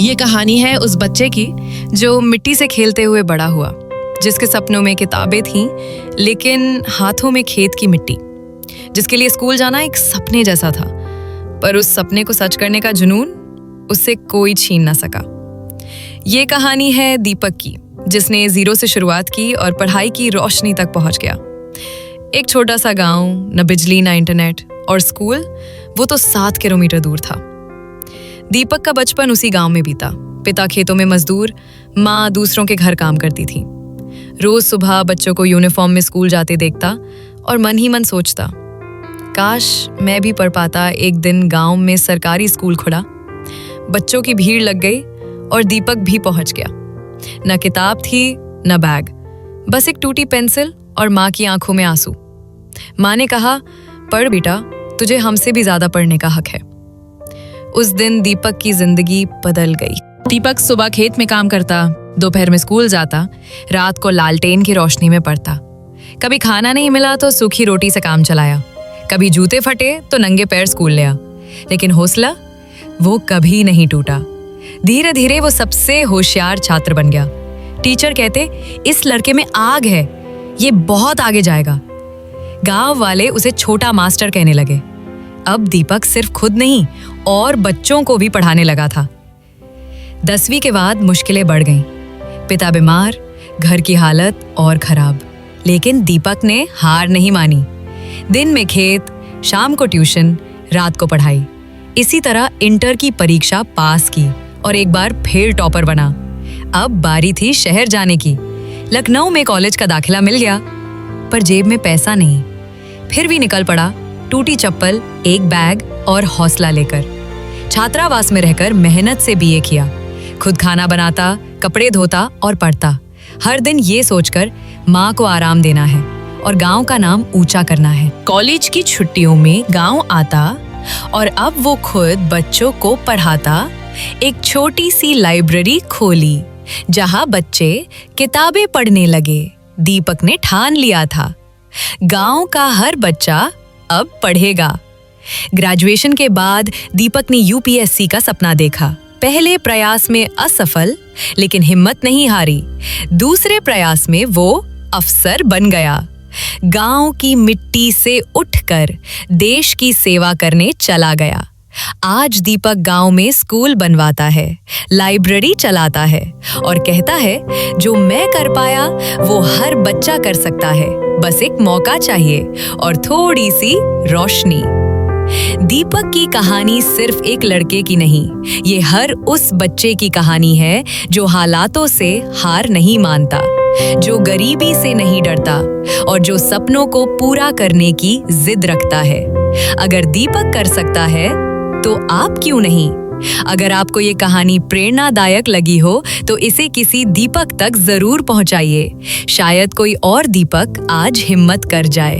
ये कहानी है उस बच्चे की जो मिट्टी से खेलते हुए बड़ा हुआ, जिसके सपनों में किताबें थीं लेकिन हाथों में खेत की मिट्टी, जिसके लिए स्कूल जाना एक सपने जैसा था, पर उस सपने को सच करने का जुनून उससे कोई छीन ना सका। ये कहानी है दीपक की, जिसने जीरो से शुरुआत की और पढ़ाई की रोशनी तक पहुंच गया। एक छोटा सा गांव, न बिजली न इंटरनेट, और स्कूल वो तो 7 किलोमीटर दूर था। दीपक का बचपन उसी गांव में बीता। पिता खेतों में मजदूर, माँ दूसरों के घर काम करती थी। रोज सुबह बच्चों को यूनिफॉर्म में स्कूल जाते देखता और मन ही मन सोचता, काश मैं भी पढ़ पाता। एक दिन गांव में सरकारी स्कूल खुला, बच्चों की भीड़ लग गई और दीपक भी पहुंच गया। न किताब थी न बैग, बस एक टूटी पेंसिल और माँ की आंखों में आंसू। माँ ने कहा, पढ़ बेटा, तुझे हमसे भी ज्यादा पढ़ने का हक है। उस दिन दीपक की जिंदगी बदल गई। दीपक सुबह खेत में काम करता, दोपहर में स्कूल जाता, रात को लालटेन की रोशनी में पढ़ता। कभी खाना नहीं मिला तो सूखी रोटी से काम चलाया, कभी जूते फटे तो नंगे पैर स्कूल ले आ। लेकिन हौसला वो कभी नहीं टूटा। धीरे धीरे वो सबसे होशियार छात्र बन गया। टीचर कहते, इस लड़के में आग है, ये बहुत आगे जाएगा। गांव वाले उसे छोटा मास्टर कहने लगे। अब दीपक सिर्फ खुद नहीं और बच्चों को भी पढ़ाने लगा था। 10वीं के बाद मुश्किलें बढ़ गईं। पिता बीमार, घर की हालत और खराब, लेकिन दीपक ने हार नहीं मानी। दिन में खेत, शाम को ट्यूशन, रात को पढ़ाई। इसी तरह इंटर की परीक्षा पास की और एक बार फिर टॉपर बना। अब बारी थी शहर जाने की। लखनऊ में कॉलेज का दाखिला मिल गया, पर जेब में पैसा नहीं। फिर भी निकल पड़ा, टूटी चप्पल, एक बैग और हौसला लेकर। छात्रावास में रहकर मेहनत से बीए किया। खुद खाना बनाता, कपड़े धोता और पढ़ता। हर दिन ये सोचकर माँ को आराम देना है और गांव का नाम ऊंचा करना है। कॉलेज की छुट्टियों में गांव आता और अब वो खुद बच्चों को पढ़ाता। एक छोटी सी लाइब्रेरी खोली जहां बच्चे किताबें पढ़ने लगे। दीपक ने ठान लिया था, गांव का हर बच्चा अब पढ़ेगा। ग्रेजुएशन के बाद दीपक ने यूपीएससी का सपना देखा। पहले प्रयास में असफल, लेकिन हिम्मत नहीं हारी। दूसरे प्रयास में वो अफसर बन गया। गांव की मिट्टी से उठकर देश की सेवा करने चला गया। आज दीपक गांव में स्कूल बनवाता है, लाइब्रेरी चलाता है और कहता है, जो मैं कर पाया वो हर बच्चा कर सकता है। बस एक मौका चाहिए और थोड़ी सी रोशनी। दीपक की कहानी सिर्फ एक लड़के की नहीं, ये हर उस बच्चे की कहानी है जो हालातों से हार नहीं मानता, जो गरीबी से नहीं डरता और जो सपनों को पूरा करने की जिद रखता है। अगर दीपक कर सकता है तो आप क्यों नहीं? अगर आपको ये कहानी प्रेरणादायक लगी हो तो इसे किसी दीपक तक जरूर पहुंचाइए। शायद कोई और दीपक आज हिम्मत कर जाए।